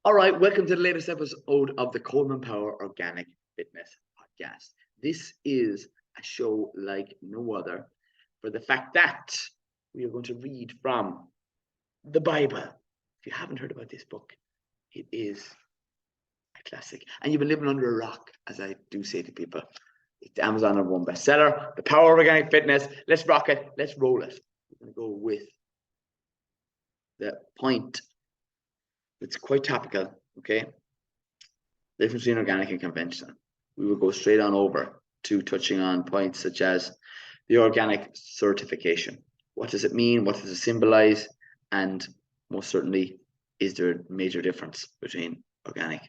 All right, welcome to the latest episode of the Coleman Power Organic Fitness Podcast. This is a show like no other for the fact that we are going to read from the Bible. If you haven't heard about this book, it is a classic. And you've been living under a rock, as I do say to people. It's the Amazon #1 bestseller, The Power of Organic Fitness. Let's rock it. Let's roll it. We're going to go with the point. It's quite topical, okay? The difference between organic and conventional. We will go straight on over to touching on points such as the organic certification. What does it mean? What does it symbolize? And most certainly, is there a major difference between organic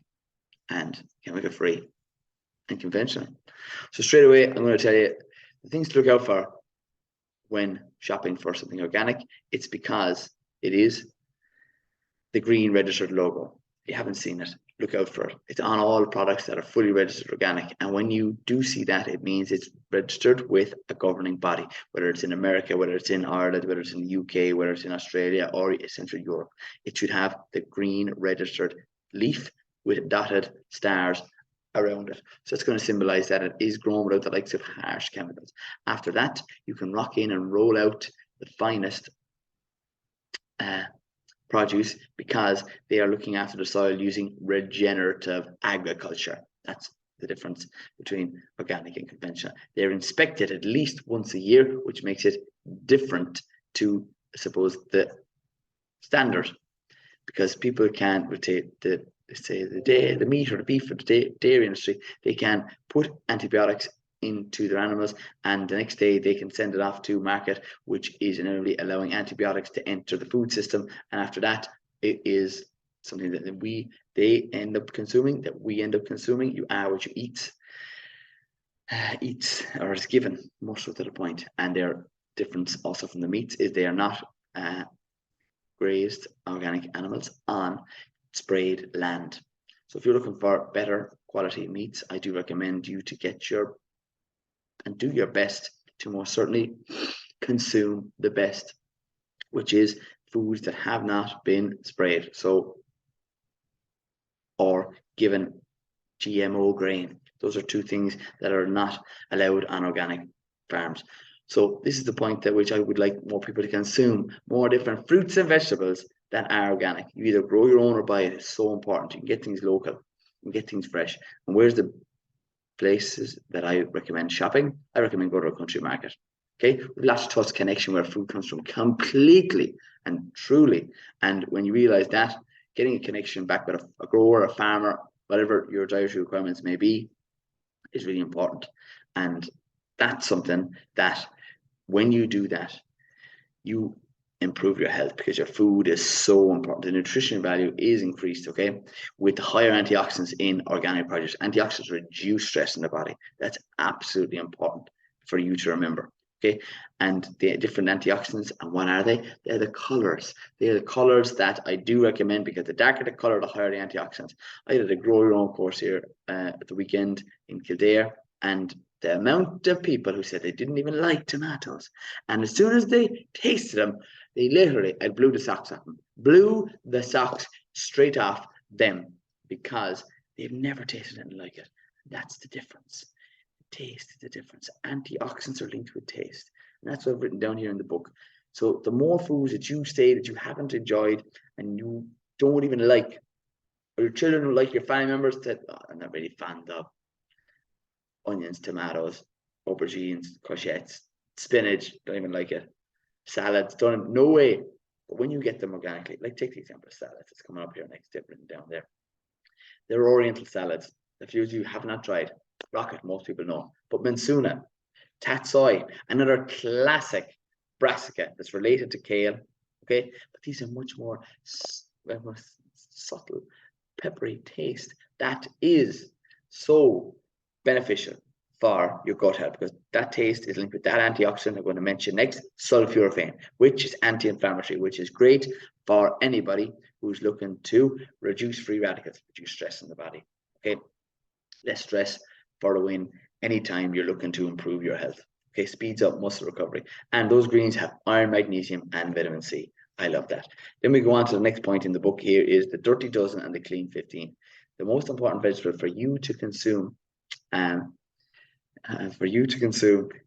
and chemical-free and conventional? So straight away, I'm going to tell you the things to look out for when shopping for something organic. It's because it is the green registered logo. If you haven't seen it, look out for it. It's on all products that are fully registered organic. And when you do see that, it means it's registered with a governing body, whether it's in America, whether it's in Ireland, whether it's in the UK, whether it's in Australia or Central Europe. It should have the green registered leaf with dotted stars around it. So it's going to symbolize that it is grown without the likes of harsh chemicals. After that, you can rock in and roll out the finest produce because they are looking after the soil using regenerative agriculture. That's the difference between organic and conventional. They're inspected at least once a year, which makes it different to, I suppose, the standard, because people can't rotate the meat or the beef or the dairy industry. They can put antibiotics into their animals, and the next day they can send it off to market, which is generally allowing antibiotics to enter the food system, and after that it is something that they end up consuming, that we end up consuming. You are what you eat or is given, more so to the point. And their difference also from the meats is they are not grazed organic animals on sprayed land. So if you're looking for better quality meats, I do recommend you to do your best to most certainly consume the best, which is foods that have not been sprayed, or given GMO grain. Those are two things that are not allowed on organic farms. So this is the point at which I would like more people to consume more different fruits and vegetables that are organic. You either grow your own or buy it. It's so important. You can get things local, you can get things fresh. And where's the places that I recommend shopping? I recommend go to a country market. Okay, we've lost touch connection where food comes from completely and truly. And when you realize that, getting a connection back with a grower, a farmer, whatever your dietary requirements may be, is really important. And that's something that when you do that, you improve your health, because your food is so important. The nutrition value is increased, okay, with the higher antioxidants in organic produce. Antioxidants reduce stress in the body. That's absolutely important for you to remember, okay? And the different antioxidants, and what are they? They're the colors. They're the colors that I do recommend, because the darker the color, the higher the antioxidants. I did a grow your own course here at the weekend in Kildare, and the amount of people who said they didn't even like tomatoes, and as soon as they tasted them, they literally, I blew the socks off them, blew the socks straight off them, because they've never tasted anything like it. That's the difference. Taste is the difference. Antioxidants are linked with taste, and that's what I've written down here in the book. So the more foods that you say that you haven't enjoyed and you don't even like, or your children don't like, your family members said, oh, I'm not really fond of onions, tomatoes, aubergines, courgettes, spinach, don't even like it. Salads, no way. But when you get them organically, like take the example of salads, it's coming up here next, written down there. They're Oriental salads. If you have not tried, rocket, most people know. But mensuna, tatsoi, another classic brassica that's related to kale, okay? But these are much more subtle, peppery taste that is so beneficial for your gut health, because that taste is linked with that antioxidant I'm going to mention next, sulforaphane, which is anti-inflammatory, which is great for anybody who's looking to reduce free radicals, reduce stress in the body. Okay, less stress for the win anytime you're looking to improve your health. Okay, speeds up muscle recovery. And those greens have iron, magnesium, and vitamin C. I love that. Then we go on to the next point in the book here is the Dirty Dozen and the Clean 15. The most important vegetable for you to consume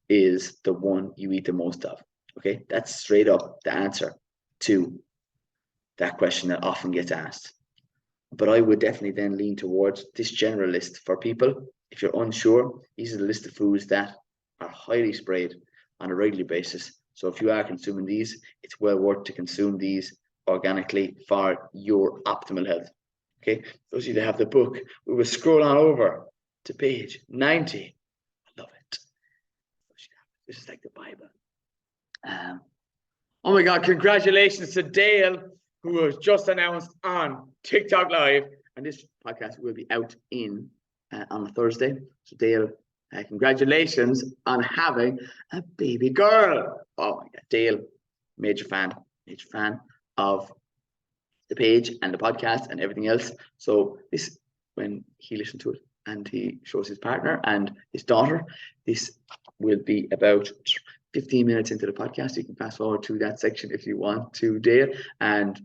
is the one you eat the most of. Okay, that's straight up the answer to that question that often gets asked. But I would definitely then lean towards this general list for people. If you're unsure, these are the list of foods that are highly sprayed on a regular basis. So if you are consuming these, it's well worth to consume these organically for your optimal health. Okay, those of you that have the book, we will scroll on over to page 90. I love it. This is like the Bible. Oh my God, congratulations to Dale, who was just announced on TikTok Live. And this podcast will be out on a Thursday. So Dale, congratulations on having a baby girl. Oh my God, Dale, major fan of the page and the podcast and everything else. So this, when he listened to it and he shows his partner and his daughter, this will be about 15 minutes into the podcast. You can fast forward to that section if you want to, Dale. And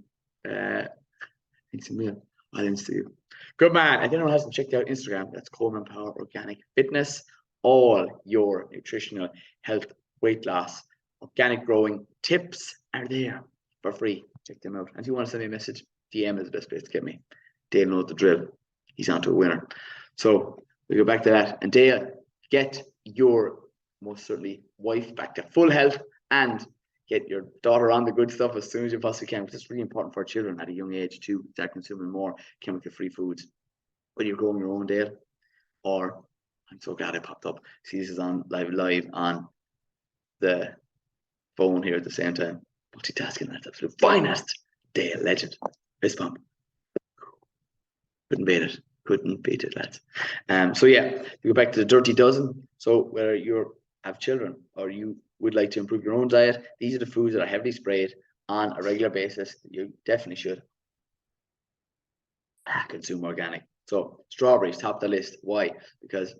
thanks a million. I'll insta you. Good man. If anyone hasn't checked out Instagram, that's Coleman Power Organic Fitness. All your nutritional, health, weight loss, organic growing tips are there for free. Check them out. And if you want to send me a message, DM is the best place to get me. Dale knows the drill. He's on to a winner. So we go back to that. And Dale, get your most certainly wife back to full health and get your daughter on the good stuff as soon as you possibly can, because it's really important for children at a young age to start consuming more chemical-free foods. Whether you're growing your own, Dale, or I'm so glad it popped up. See, this is on live on the phone here at the same time. Multitasking, that's absolute finest. Dale, legend. Fist bump. Couldn't beat it, lads. So yeah, you go back to the Dirty Dozen. So whether you have children or you would like to improve your own diet, these are the foods that are heavily sprayed on a regular basis. You definitely should consume organic. So strawberries, top of the list. Why? Because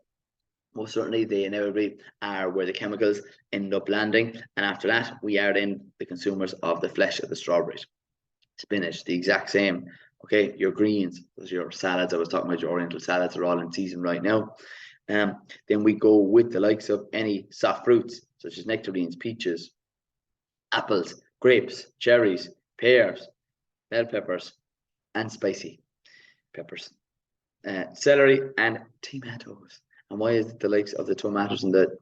most certainly they inevitably are where the chemicals end up landing. And after that, we are then the consumers of the flesh of the strawberries. Spinach, the exact same. Okay, your greens, those are your salads. I was talking about your oriental salads are all in season right now. Then we go with the likes of any soft fruits, such as nectarines, peaches, apples, grapes, cherries, pears, bell peppers, and spicy peppers, celery, and tomatoes. And why is it the likes of the tomatoes and the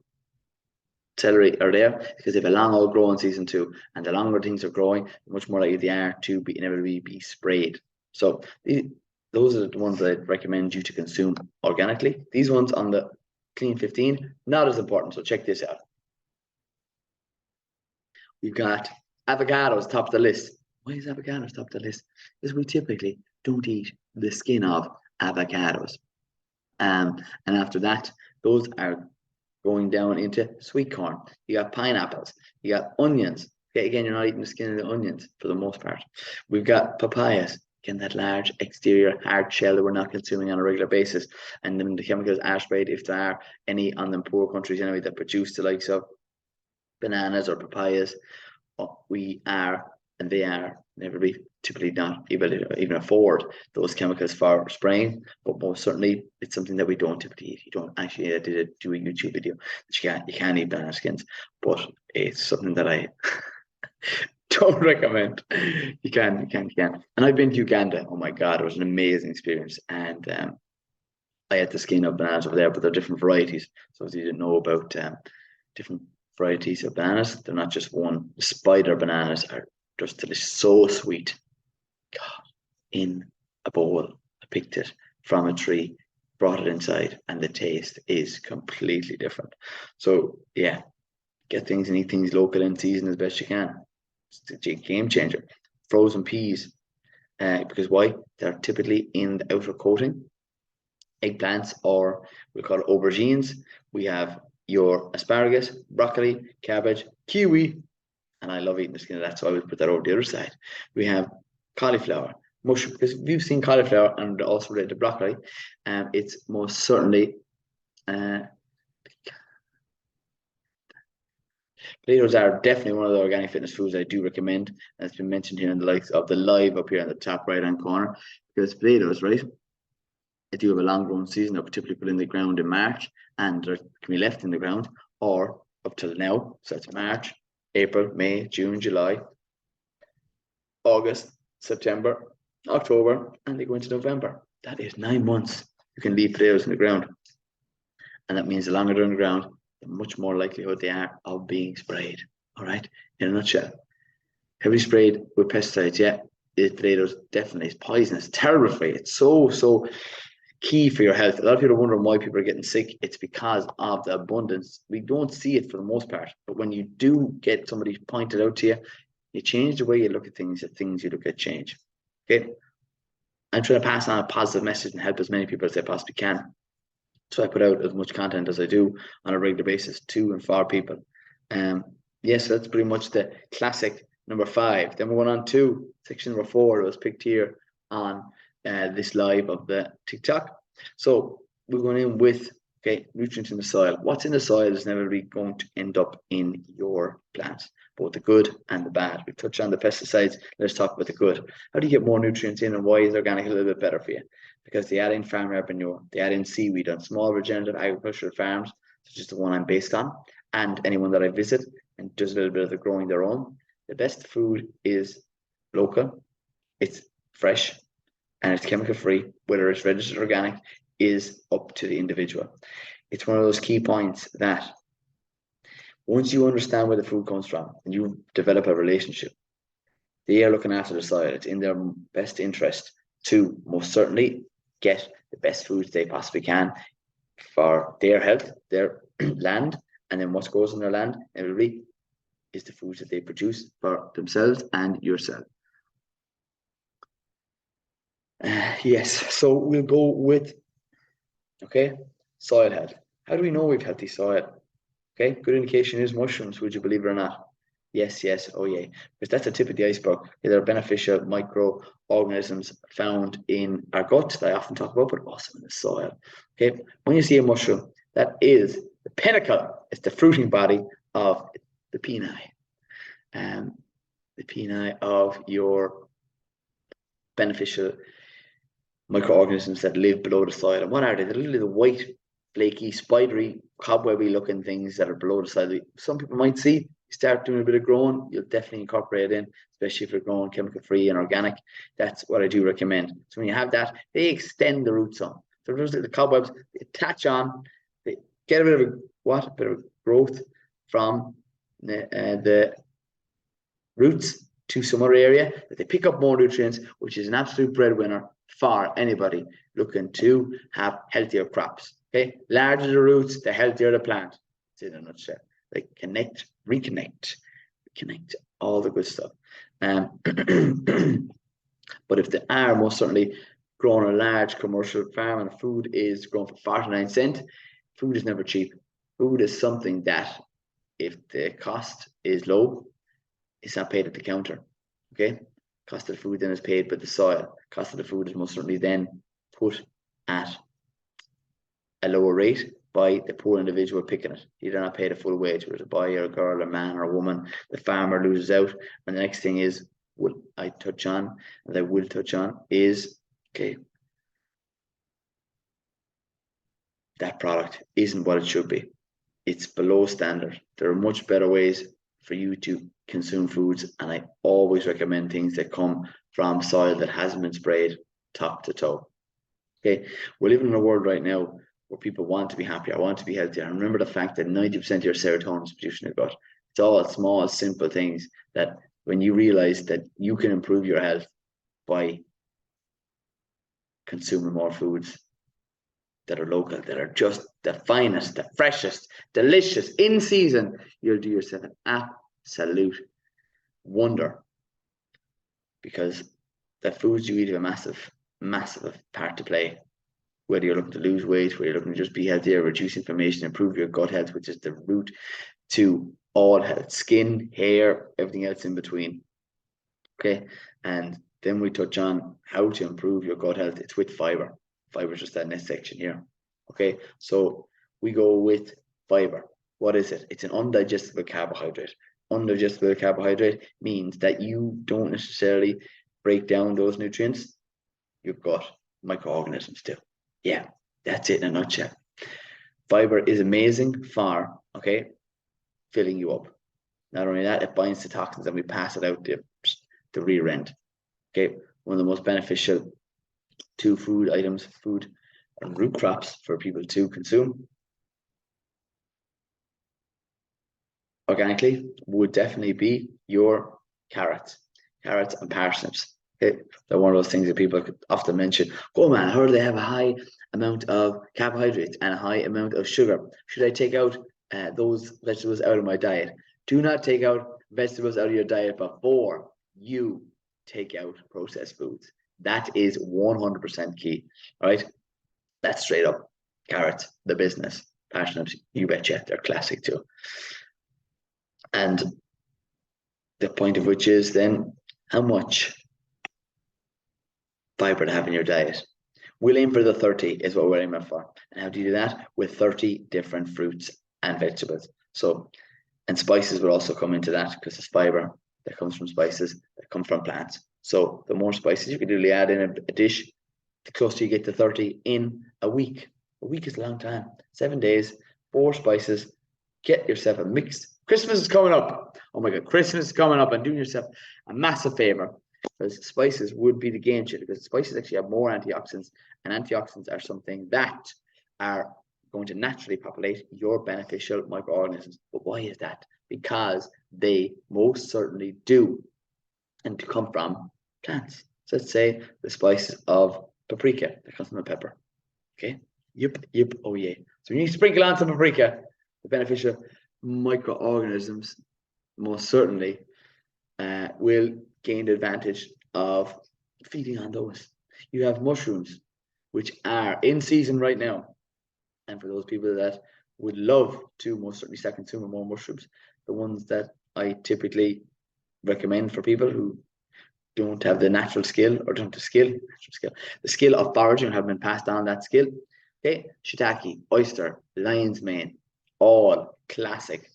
celery are there? Because they have a long old growing season too, and the longer things are growing, the much more likely they are to be inevitably be sprayed. So those are the ones that I'd recommend you to consume organically. These ones on the Clean 15, not as important. So check this out. We've got avocados top of the list. Why is avocados top of the list? Because we typically don't eat the skin of avocados. And after that, those are going down into sweet corn. You got pineapples. You got onions. Okay, again, you're not eating the skin of the onions for the most part. We've got papayas. Again, that large exterior hard shell that we're not consuming on a regular basis. And then the chemicals are sprayed, if there are any on them poor countries anyway that produce the likes of bananas or papayas. We are, and they are, never be typically not able to even afford those chemicals for spraying, but most certainly it's something that we don't typically eat. You don't actually, I did do a YouTube video that you can't eat banana skins, but it's something that I don't recommend. You can. And I've been to Uganda. Oh my God, it was an amazing experience. And I had the skin of bananas over there, but they're different varieties. So if you didn't know about different varieties of bananas, they're not just one. The spider bananas are just delicious, so sweet. God, in a bowl, I picked it from a tree, brought it inside, and the taste is completely different. So yeah, get things and eat things local in season as best you can. It's a game changer. Frozen peas, because why? They're typically in the outer coating. Eggplants, or we call it aubergines. We have your asparagus, broccoli, cabbage, kiwi, and I love eating the skin of that, so I would put that over the other side. We have cauliflower, mushroom, because if you've seen cauliflower and also related to broccoli, it's most certainly Potatoes are definitely one of the organic fitness foods I do recommend. And it's been mentioned here in the likes of the live up here in the top right hand corner. Because potatoes, right? They do have a long growing season. They're typically put in the ground in March and they can be left in the ground or up till now. So that's March, April, May, June, July, August, September, October, and they go into November. That is 9 months you can leave potatoes in the ground. And that means the longer they're in the ground, the much more likelihood they are of being sprayed. All right, in a nutshell. Heavily sprayed with pesticides, yeah, the potatoes definitely is poisonous, terrible for you. It's so key for your health. A lot of people are wondering why people are getting sick. It's because of the abundance. We don't see it for the most part, but when you do get somebody pointed out to you, you change the way you look at things, the things you look at change. Okay. I'm trying to pass on a positive message and help as many people as I possibly can. So I put out as much content as I do on a regular basis to and for people. Yes, that's pretty much the classic number 5. Then we're going on to section number 4. It was picked here on this live of the TikTok. So we're going in with, okay, nutrients in the soil. What's in the soil is never really going to end up in your plants, both the good and the bad. We touched on the pesticides. Let's talk about the good. How do you get more nutrients in, and why is organic a little bit better for you? Because they add in farm manure, they add in seaweed on small regenerative agricultural farms, such as the one I'm based on, and anyone that I visit and does a little bit of the growing their own. The best food is local, it's fresh, and it's chemical free. Whether it's registered organic is up to the individual. It's one of those key points that once you understand where the food comes from and you develop a relationship, they are looking after the soil. It's in their best interest to most certainly get the best foods they possibly can for their health, their land, and then what goes in their land, everybody, is the foods that they produce for themselves and yourself. Yes, so we'll go with, okay, soil health. How do we know we've healthy soil? Okay, good indication is mushrooms, would you believe it or not? Yes, oh yeah, because that's the tip of the iceberg. There are beneficial microorganisms found in our gut that I often talk about, but also in the soil. Okay, when you see a mushroom, that is the pinnacle, it's the fruiting body of the peni. The peni of your beneficial microorganisms that live below the soil. And what are they? They're literally the white, flaky, spidery, cobwebby looking things that are below the soil. Some people might see, you start doing a bit of growing, you'll definitely incorporate it in, especially if you're growing chemical free and organic. That's what I do recommend. So when you have that, they extend the roots on. So those the cobwebs, they attach on, they get a bit of a bit of growth from the roots to some other area, that they pick up more nutrients, which is an absolute breadwinner for anybody looking to have healthier crops. Okay, larger the roots, the healthier the plant. It's in a nutshell. Like connect, reconnect, all the good stuff. But if they are most certainly growing a large commercial farm and food is grown for 49 cents, food is never cheap. Food is something that, if the cost is low, it's not paid at the counter. Okay, cost of the food then is paid by the soil. Cost of the food is most certainly then put at a lower rate by the poor individual picking it. You do not pay the full wage, whether it's a boy or a girl, a man or a woman. The farmer loses out. And the next thing is, what I touch on, and I will touch on, is, okay, that product isn't what it should be. It's below standard. There are much better ways for you to consume foods, and I always recommend things that come from soil that hasn't been sprayed top to toe. Okay, we're living in a world right now where people want to be happier, want to be healthier. And remember the fact that 90% of your serotonin is produced in your gut. It's all small, simple things that when you realize that you can improve your health by consuming more foods that are local, that are just the finest, the freshest, delicious, in season, you'll do yourself an absolute wonder, because the foods you eat have a massive part to play. Whether you're looking to lose weight, whether you're looking to just be healthier, reduce inflammation, improve your gut health, which is the root to all health, skin, hair, everything else in between. Okay, and then we touch on how to improve your gut health. It's with fiber. Fiber is just that next section here. Okay, so we go with fiber. What is it? It's an undigestible carbohydrate. Undigestible carbohydrate means that you don't necessarily break down those nutrients. You've got microorganisms too. Yeah, that's it in a nutshell. Fiber is amazing for, okay, filling you up. Not only that, it binds to toxins and we pass it out the rear end. Okay, one of the most beneficial two food items, food and root crops for people to consume organically would definitely be your carrots and parsnips. Okay, they're one of those things that people often mention. Oh man, I heard they have a high amount of carbohydrates and a high amount of sugar. Should I take out those vegetables out of my diet? Do not take out vegetables out of your diet before you take out processed foods. That is 100% key, right? That's straight up. Carrots, the business. Parsnips, you betcha, they're classic too. And the point of which is then how much fiber to have in your diet. We'll aim for the 30 is what we're aiming for. And how do you do that? With 30 different fruits and vegetables. So, and spices will also come into that because there's fiber that comes from spices that come from plants. So the more spices you can really add in a dish, the closer you get to 30 in a week. A week is a long time. 7 days, 4 spices. Get yourself a mix. Christmas is coming up. Oh my God, Christmas is coming up and doing yourself a massive favor because spices would be the game changer because spices actually have more antioxidants and antioxidants are something that are going to naturally populate your beneficial microorganisms. But why is that? Because they most certainly do and to come from plants. So let's say the spice of paprika that comes from a pepper. Okay. Yep. Oh yeah. So when you sprinkle on some paprika, the beneficial microorganisms most certainly will gain the advantage of feeding on those. You have mushrooms, which are in season right now. And for those people that would love to most certainly start consuming more mushrooms, the ones that I typically recommend for people who don't have the natural skill or don't have the skill of foraging, have been passed on that skill. Okay, shiitake, oyster, lion's mane, all classic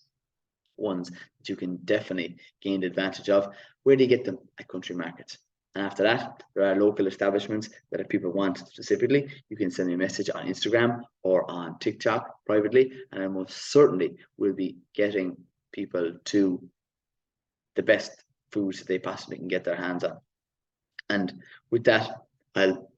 ones that you can definitely gain the advantage of. Where do you get them? At country markets. And after that, there are local establishments that if people want specifically, you can send me a message on Instagram or on TikTok privately, and I most certainly will be getting people to the best foods that they possibly can get their hands on. And with that, I'll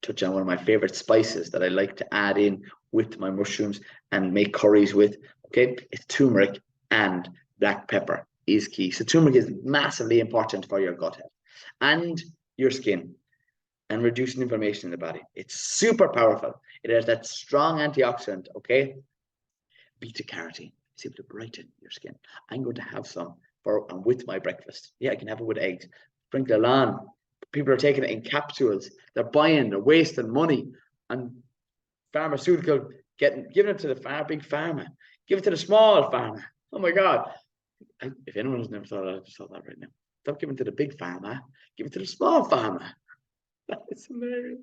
touch on one of my favorite spices that I like to add in with my mushrooms and make curries with. Okay, it's turmeric and black pepper is key. So turmeric is massively important for your gut health and your skin and reducing inflammation in the body. It's super powerful. It has that strong antioxidant, okay? Beta carotene is able to brighten your skin. I'm going to have some for and with my breakfast. Yeah, I can have it with eggs. Sprinkle it on. People are taking it in capsules. They're wasting money on pharmaceutical, giving it to the big pharma. Give it to the small pharma. Oh my God. If anyone has never thought of that, I just thought that right now. Stop giving it to the big pharma. Give it to the small pharma. That is hilarious.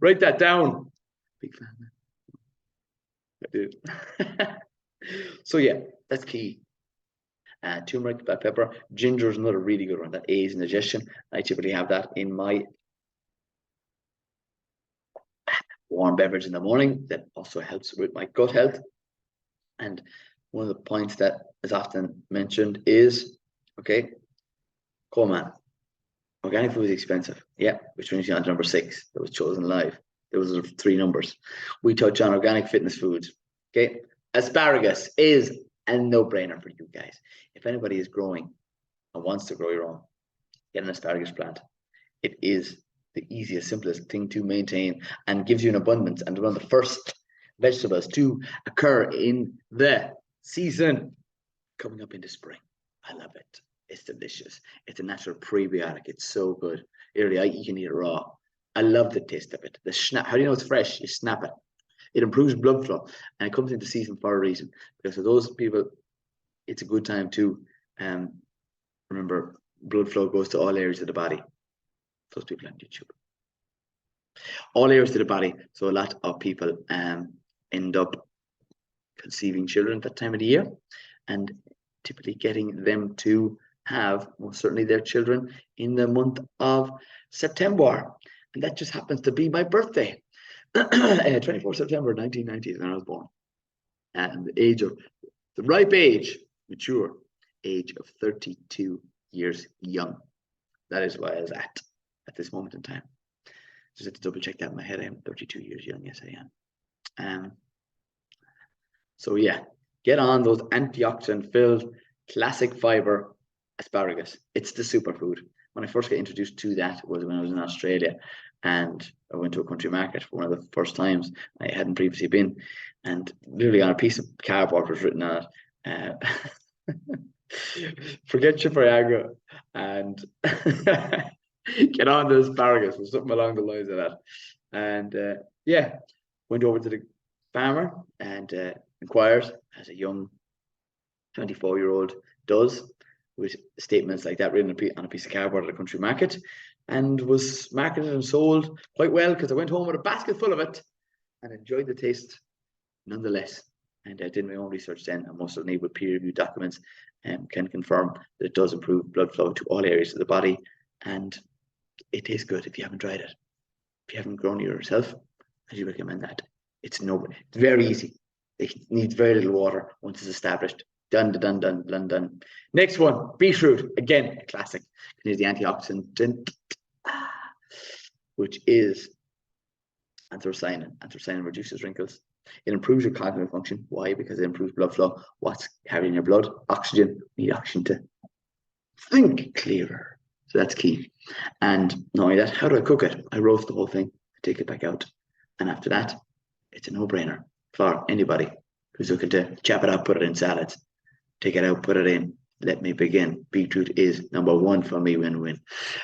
Write that down. Big pharma. I did. So yeah, that's key. Turmeric, black pepper, ginger is another really good one that aids in digestion. I typically have that in my warm beverage in the morning. That also helps with my gut health. And one of the points that is often mentioned is, okay, cool man, organic food is expensive. Yeah, which brings you on to number 6 that was chosen live. There was 3 numbers. We touch on organic fitness foods. Okay, asparagus is a no-brainer for you guys. If anybody is growing and wants to grow your own, get an asparagus plant. It is the easiest, simplest thing to maintain and gives you an abundance. And one of the first vegetables to occur in the season coming up into spring. I love it. It's delicious. It's a natural prebiotic. It's so good. Literally, you can eat it raw. I love the taste of it. The snap. How do you know it's fresh? You snap it. It improves blood flow, and it comes into season for a reason. Because for those people, it's a good time to remember blood flow goes to all areas of the body. Those people on YouTube. All areas of the body. So a lot of people end up conceiving children at that time of the year, and typically getting them to have most certainly their children in the month of September. And that just happens to be my birthday. 24th September 1990 when I was born. And the ripe age, mature age of 32 years young. That is where I was at this moment in time. Just had to double check that in my head. I am 32 years young. Yes, I am. So yeah, get on those antioxidant filled classic fiber asparagus. It's the superfood. When I first got introduced to that was when I was in Australia, and I went to a country market for one of the first times I hadn't previously been, and literally on a piece of cardboard was written on it, forget your Viagra and get on the asparagus, or something along the lines of that. And yeah, went over to the farmer and inquired, as a young 24-year-old does, with statements like that written on a piece of cardboard at a country market, and was marketed and sold quite well, because I went home with a basket full of it and enjoyed the taste nonetheless. And I did my own research then, and most certainly with peer-reviewed documents, can confirm that it does improve blood flow to all areas of the body, and it tastes good if you haven't tried it. If you haven't grown it yourself, I do recommend that. It's very easy. It needs very little water once it's established. Done. Next one, beetroot. Again, a classic. Here's the antioxidant, which is anthocyanin. Anthocyanin reduces wrinkles. It improves your cognitive function. Why? Because it improves blood flow. What's carrying your blood? Oxygen. You need oxygen to think clearer. So that's key. And not only that, how do I cook it? I roast the whole thing, take it back out. And after that, it's a no-brainer for anybody who's looking to chop it up, put it in salads. Take it out, put it in. Let me begin. Beetroot is number one for me, win-win.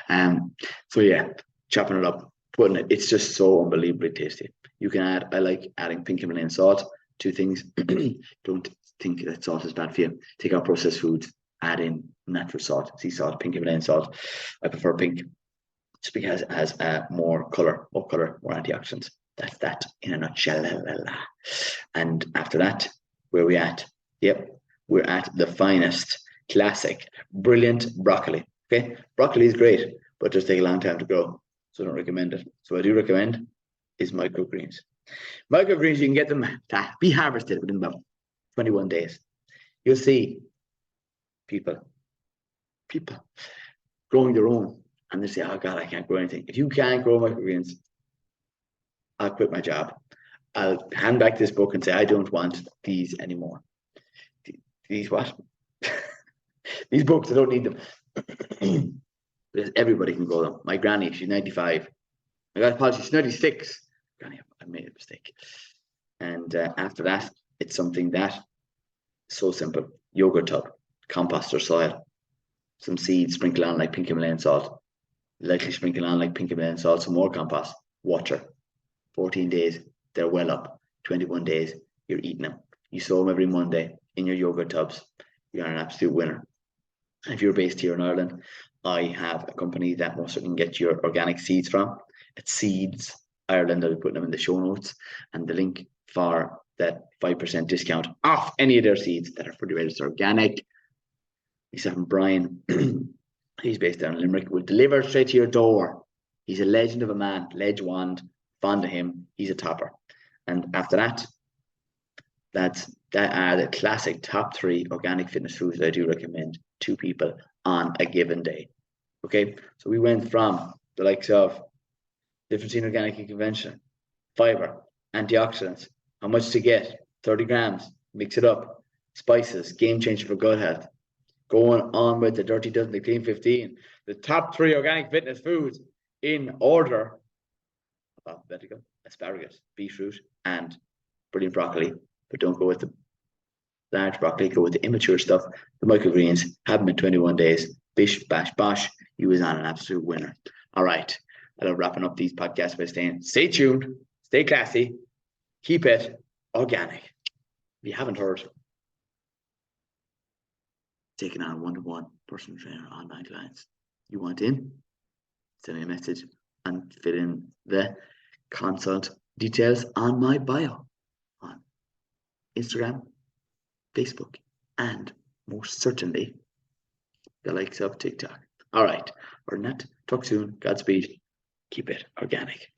So yeah, chopping it up, putting it. It's just so unbelievably tasty. You can add. I like adding pink Himalayan salt. Two things. Don't think that salt is bad for you. Take out processed foods. Add in natural salt, sea salt, pink Himalayan salt. I prefer pink, just because it has more color, more antioxidants. That's that in a nutshell. And after that, where are we at? Yep. We're at the finest, classic, brilliant broccoli. Okay, broccoli is great, but it does take a long time to grow, so I don't recommend it. So I do recommend is microgreens. Microgreens, you can get them to be harvested within about 21 days. You'll see people growing their own, and they say, "Oh God, I can't grow anything." If you can't grow microgreens, I'll quit my job. I'll hand back this book and say, I don't want these anymore. These what? These books, I don't need them. Because everybody can grow them. My granny, she's 95. My God, apologies, she's 96. Granny, I made a mistake. And after that, it's something that so simple. Yogurt tub, compost or soil, some seeds, sprinkle on like pink Himalayan salt. Lightly sprinkle on like pink Himalayan salt, some more compost, water. 14 days, they're well up. 21 days, you're eating them. You sow them every Monday in your yogurt tubs. You're an absolute winner. And if you're based here in Ireland, I have a company that most certainly can get your organic seeds from. It's Seeds Ireland. I'll be putting them in the show notes, and the link for that 5% discount off any of their seeds that are fully registered organic. Myself and Brian, he's based down in Limerick, will deliver straight to your door. He's a legend of a man, ledge wand, fond of him. He's a topper. And after that, that are the classic top 3 organic fitness foods that I do recommend to people on a given day. Okay, so we went from the likes of difference in organic and conventional, fiber, antioxidants, how much to get, 30 grams, mix it up, spices, game changer for gut health. Going on with the Dirty Dozen, the Clean 15, the top 3 organic fitness foods in order: alphabetical, asparagus, beetroot, and brilliant broccoli. But don't go with the large broccoli, go with the immature stuff, the microgreens. Have them in 21 days. Bish, bash, bosh. You was on an absolute winner. All right. I love wrapping up these podcasts by saying, stay tuned, stay classy, keep it organic. If you haven't heard, taking on a one-to-one personal trainer online clients. You want in? Send me a message and fit in the consult details on my bio. Instagram, Facebook, and most certainly the likes of TikTok. All right, or not. Talk soon. Godspeed. Keep it organic.